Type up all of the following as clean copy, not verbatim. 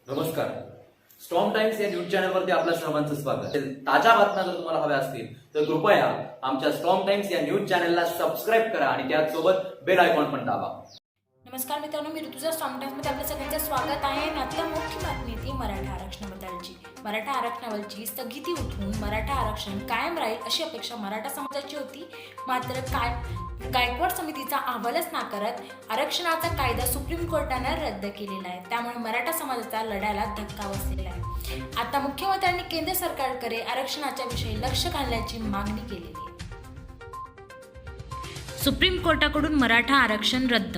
नमस्कार. Storm times या news चॅनलवरती आपल्या सर्वांचं स्वागत. ताज्या बातम्या जर तुम्हाला हव्या असतील तर कृपया आमच्या स्टॉर्म टाइम्स या न्यूज चॅनलला सबस्क्राईब करा आणि त्याचसोबत बेल आयकॉन पण दाबा. नमस्कार मित्रांनो, मी ऋतुजा स्टॉर्म टाइम्समध्ये आपल्या सगळ्यांचं स्वागत आहे. आणि आता मुख्य बातमी ती मराठा आरक्षणाबद्दलची. मराठा आरक्षणावरची स्थगिती उठवून मराठा आरक्षण कायम राहील अशी अपेक्षा मराठा समाजाची होती. मात्र गायकवाड समितीचा अहवालच नाकारत आरक्षणाचा कायदा सुप्रीम कोर्टानं रद्द केलेला आहे. त्यामुळे मराठा समाजाचा लढ्याला धक्का बसलेला आहे. आता मुख्यमंत्र्यांनी केंद्र सरकारकडे आरक्षणाच्या विषयी लक्ष घालण्याची मागणी केलेली आहे. सुप्रीम कोर्टाकडून मराठा आरक्षण रद्द.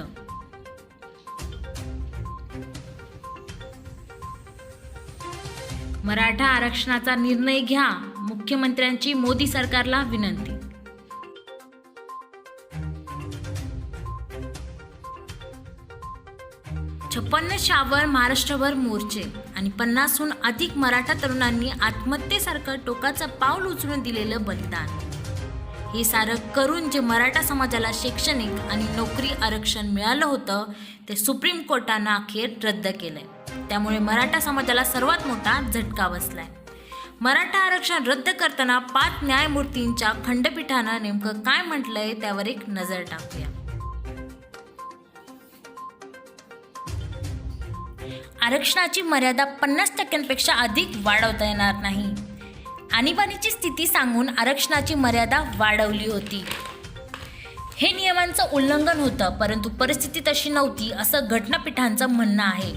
मराठा आरक्षणाचा निर्णय घ्या, मुख्यमंत्र्यांची मोदी सरकारला विनंती. छप्पन्नशावर महाराष्ट्रभर मोर्चे आणि 50हून अधिक मराठा तरुणांनी आत्महत्येसारखं टोकाचं पाऊल उचलून दिलेलं बलिदान. हे सारं करून जे मराठा समाजाला शैक्षणिक आणि नोकरी आरक्षण मिळालं होतं ते सुप्रीम कोर्टानं अखेर रद्द केलंय. त्यामुळे मराठा समाजाला सर्वात मोठा झटका बसलाय. मराठा आरक्षण रद्द करताना 5 न्यायमूर्तींच्या खंडपीठानं नेमकं काय म्हटलंय त्यावर एक नजर टाकूया. आरक्षणाची मर्यादा 50% अधिक वाढवता येणार नाही. आणीबाणीची स्थिती सांगून आरक्षणाची मर्यादा वाढवली होती. हे नियमांचं उल्लंघन होतं, परंतु परिस्थिती तशी नव्हती असं घटनापीठांचं म्हणणं आहे.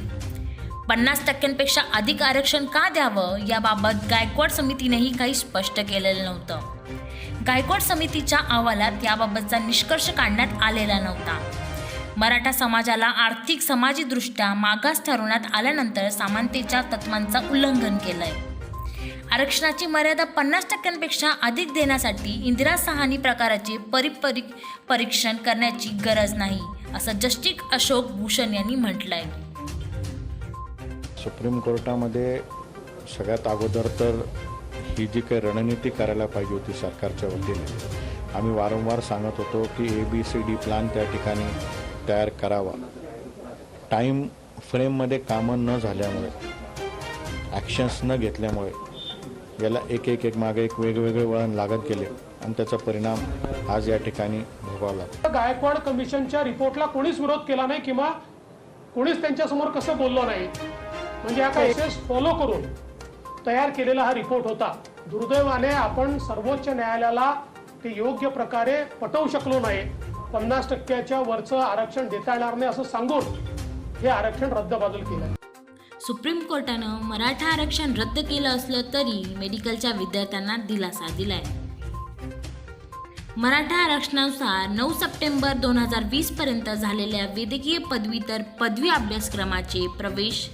50% अधिक आरक्षण का द्यावं याबाबत गायकवाड समितीनेही काही स्पष्ट केलेलं नव्हतं. गायकवाड समितीच्या अहवालात याबाबतचा निष्कर्ष काढण्यात आलेला नव्हता. मराठा समाजाला आर्थिक सामाजिकदृष्ट्या मागास ठरवण्यात आल्यानंतर समानतेच्या तत्वांचं उल्लंघन केलंय. आरक्षणाची मर्यादा 50% अधिक देण्यासाठी इंदिरा साहनी प्रकाराचे परीक्षण करण्याची गरज नाही असं जस्टिस अशोक भूषण यांनी म्हटलंय. सुप्रीम कोर्टामध्ये सगळ्यात अगोदर तर ही जी काही रणनीती करायला पाहिजे होती सरकारच्या वतीने, आम्ही वारंवार सांगत होतो की ABCD प्लॅन त्या ठिकाणी तयार करावा. टाईम फ्रेममध्ये कामं न झाल्यामुळे, ॲक्शन्स न घेतल्यामुळे याला एक मागे एक वेगवेगळे वळण लागत गेले आणि त्याचा परिणाम आज या ठिकाणी भोगावला. गायकवाड कमिशनच्या रिपोर्टला कोणीच विरोध केला नाही किंवा कोणीच त्यांच्यासमोर कसं बोललो नाही. म्हणजे हा केसेस फॉलो करून तयार केलेला हा रिपोर्ट होता. दुर्दैवाने आपण सर्वोच्च न्यायालयाला ते योग्य प्रकारे पटवू शकलो नाही. 50%च्या वरचं आरक्षण देता येणार नाही असं सांगून हे आरक्षण रद्दबातल केलं. सुप्रीम कोर्टानं मराठा आरक्षण रद्द केलं असलं तरी मेडिकलच्या विद्यार्थ्यांना दिलासा दिलाय. मराठा आरक्षणानुसार 9 सप्टेंबर 2020 पर्यंत झालेल्या वैद्यकीय पदव्युत्तर पदवी अभ्यासक्रमाचे प्रवेश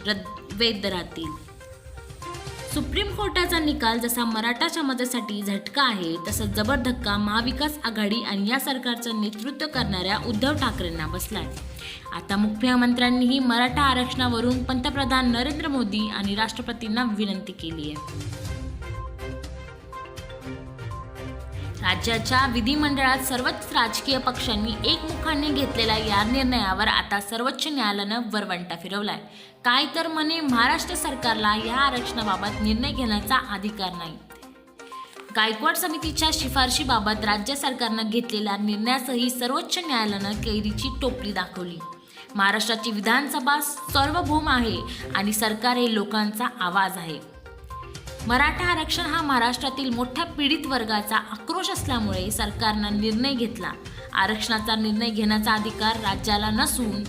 वैध राहतील. सुप्रीम कोर्टाचा निकाल जसा मराठा समाजासाठी झटका आहे, तसंच जबर धक्का महाविकास आघाडी आणि या सरकारचं नेतृत्व करणाऱ्या उद्धव ठाकरेंना बसलाय. आता मुख्यमंत्र्यांनीही मराठा आरक्षणावरून पंतप्रधान नरेंद्र मोदी आणि राष्ट्रपतींना विनंती केली आहे. राज्याच्या विधिमंडळात सर्वच राजकीय पक्षांनी एकमुखाने घेतलेल्या या निर्णयावर आता सर्वोच्च न्यायालयानं वरवंटा फिरवलाय. काय तर म्हणे महाराष्ट्र सरकारला या आरक्षणाबाबत निर्णय घेण्याचा अधिकार नाही. गायकवाड समितीच्या शिफारशीबाबत राज्य सरकारनं घेतलेल्या निर्णयासही सर्वोच्च न्यायालयानं कैरीची टोपली दाखवली. महाराष्ट्राची विधानसभा सार्वभौम आहे आणि सरकार हे लोकांचा आवाज आहे. मराठा आरक्षण हा महाराष्ट्रातील मोठ्या पीडित वर्गाचा आक्रोश असल्यामुळे सरकारनं निर्णय घेतला. आरक्षणाचा निर्णय घेण्याचा अधिकार राज्याला नसून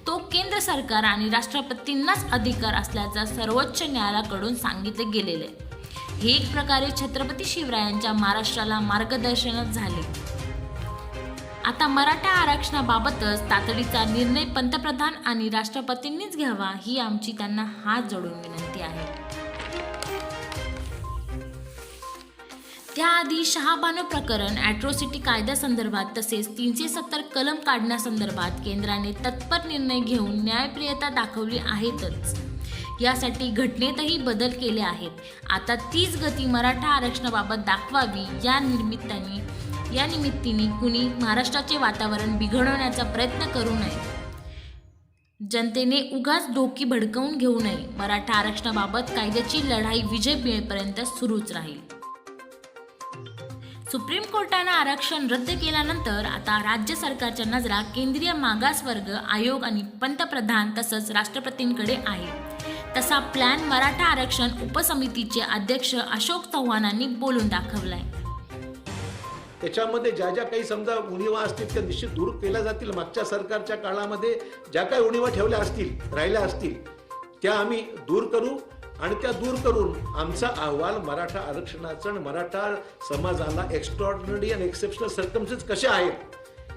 तो केंद्र सरकार आणि राष्ट्रपतींनाच अधिकार असल्याचं सर्वोच्च न्यायालयाकडून सांगितले गेलेले. हे एक प्रकारे छत्रपती शिवरायांच्या महाराष्ट्राला मार्गदर्शनच झाले. आता मराठा आरक्षणाबाबतच तातडीचा निर्णय पंतप्रधान आणि राष्ट्रपतींनीच घ्यावा ही आमची त्यांना हात जोडून विनंती आहे. त्याआधी शहाबानो प्रकरण, ॲट्रॉसिटी कायद्यासंदर्भात तसेच 370 कलम काढण्यासंदर्भात केंद्राने तत्पर निर्णय घेऊन न्यायप्रियता दाखवली आहेतच. यासाठी घटनेतही बदल केले आहेत. आता तीच गती मराठा आरक्षणाबाबत दाखवावी. या निमित्ताने कुणी महाराष्ट्राचे वातावरण बिघडवण्याचा प्रयत्न करू नये. जनतेने उगाच डोकी भडकवून घेऊ नये. मराठा आरक्षणाबाबत कायद्याची लढाई विजय मिळेपर्यंत सुरूच राहील. सुप्रीम कोर्टानं आरक्षण रद्द केल्यानंतर आता राज्य सरकारच्या नजरा केंद्रीय मागासवर्ग आयोग आणि पंतप्रधान तसंच राष्ट्रपतींकडे आहे. तसा प्लॅन मराठा आरक्षण उपसमितीचे अध्यक्ष अशोक चव्हाणांनी बोलून दाखवलाय. त्याच्यामध्ये ज्या ज्या काही समजा उणिवा असतील त्या निश्चित दूर केल्या जातील. मागच्या सरकारच्या काळामध्ये ज्या काही उणिवा ठेवल्या असतील, राहिल्या असतील, त्या आम्ही दूर करू आणि त्या दूर करून आमचा अहवाल मराठा आरक्षणाचा आणि मराठा समाजाला एक्स्ट्रॉर्डिनरी आणि एक्सेप्शनल सर्कमस्टन्स कसे आहेत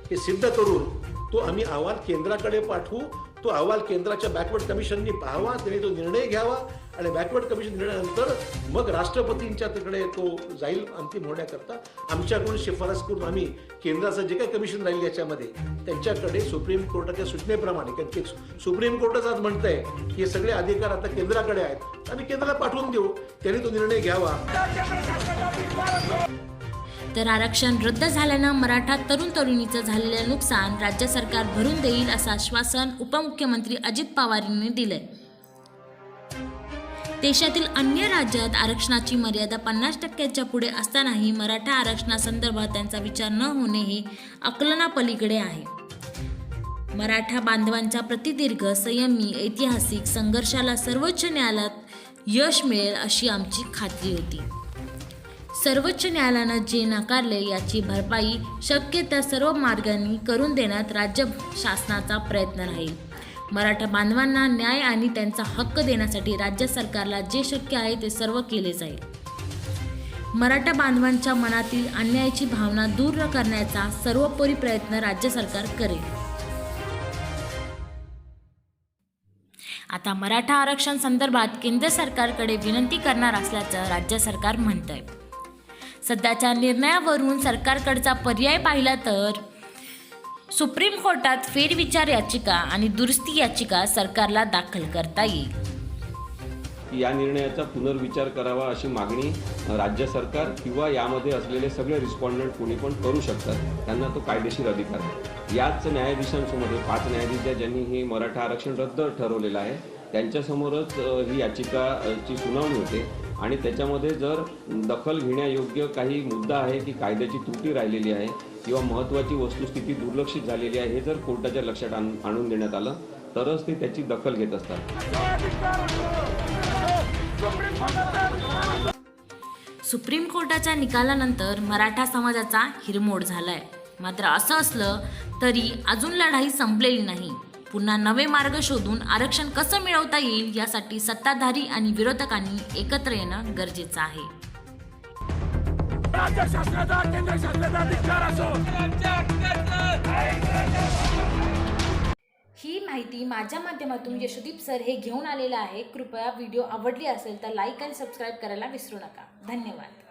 हे सिद्ध करून तो आम्ही अहवाल केंद्राकडे पाठवू. तो अहवाल केंद्राच्या बॅकवर्ड कमिशननी पाहावा, त्यांनी तो निर्णय घ्यावा आणि बॅकवर्ड कमिशन निर्णयानंतर मग राष्ट्रपतींच्या तिकडे तो जाईल अंतिम होण्याकरता. आमच्याकडून शिफारस करून आम्ही केंद्राचं जे काही कमिशन राहील याच्यामध्ये त्यांच्याकडे सुप्रीम कोर्टाच्या सूचनेप्रमाणे, कारण की सुप्रीम कोर्टच आज म्हणतंय की हे सगळे अधिकार आता केंद्राकडे आहेत, आम्ही केंद्राला पाठवून देऊ, त्यांनी तो निर्णय घ्यावा. तर आरक्षण रद्द झाल्यानं मराठा तरुण तरुणीचं झालेलं नुकसान राज्य सरकार भरून देईल असं आश्वासन उपमुख्यमंत्री अजित पवार यांनी दिलंय. देशातील अन्य राज्यात आरक्षणाची मर्यादा 50% पुढे असतानाही मराठा आरक्षणासंदर्भात त्यांचा विचार न होणे हे आकलनापलीकडे आहे. मराठा बांधवांच्या प्रतिदीर्घ संयमी ऐतिहासिक संघर्षाला सर्वोच्च न्यायालयात यश मिळेल अशी आमची खात्री होती. सर्वोच्च न्यायालयानं जे नाकारले याची भरपाई शक्य त्या सर्व मार्गांनी करून देण्यात राज्य शासनाचा प्रयत्न राहील. मराठा बांधवांना न्याय आणि त्यांचा हक्क देण्यासाठी राज्य सरकारला जे शक्य आहे ते सर्व केले जाईल. मराठा बांधवांच्या मनातील अन्यायाची भावना दूर करण्याचा सर्वोपरी प्रयत्न राज्य सरकार करेल. आता मराठा आरक्षण संदर्भात केंद्र सरकारकडे विनंती करणार असल्याचं राज्य सरकार म्हणतंय. सध्याच्या निर्णयावरून सरकारकडचा पर्याय पाहिला तर सुप्रीम कोर्टात फेरविचार याचिका आणि दुरुस्ती याचिका सरकारला दाखल करता येईल. या निर्णयाचा पुनर्विचार करावा अशी मागणी राज्य सरकार किंवा यामध्ये असलेले सगळे रिस्पॉन्डंट कोणी पण करू शकतात. त्यांना तो कायदेशीर अधिकार आहे. याच न्यायाधीशांसमोर 5 न्यायाधीश ज्यांनी हे मराठा आरक्षण रद्द ठरवलेलं आहे त्यांच्यासमोरच ही याचिकाची सुनावणी होते आणि त्याच्यामध्ये जर दखल घेण्यायोग्य काही मुद्दा आहे की कायद्याची त्रुटी राहिलेली आहे किंवा महत्त्वाची वस्तुस्थिती दुर्लक्षित झालेली आहे हे जर कोर्टाच्या लक्षात आणून देण्यात आलं तरच ते त्याची दखल घेत असतात. सुप्रीम कोर्टाच्या निकालानंतर मराठा समाजाचा हिरमोड झालाय. मात्र असं असलं तरी अजून लढाई संपलेली नाही. पुन्हा नवे मार्ग शोधून आरक्षण कसं मिळवता येईल यासाठी सत्ताधारी आणि विरोधकांनी एकत्र येणं गरजेचं आहे. ही माहिती माझ्या माध्यमातून यशोदीप सर हे घेऊन आलेलं आहे. कृपया व्हिडिओ आवडली असेल तर लाईक आणि सबस्क्राईब करायला विसरू नका. धन्यवाद.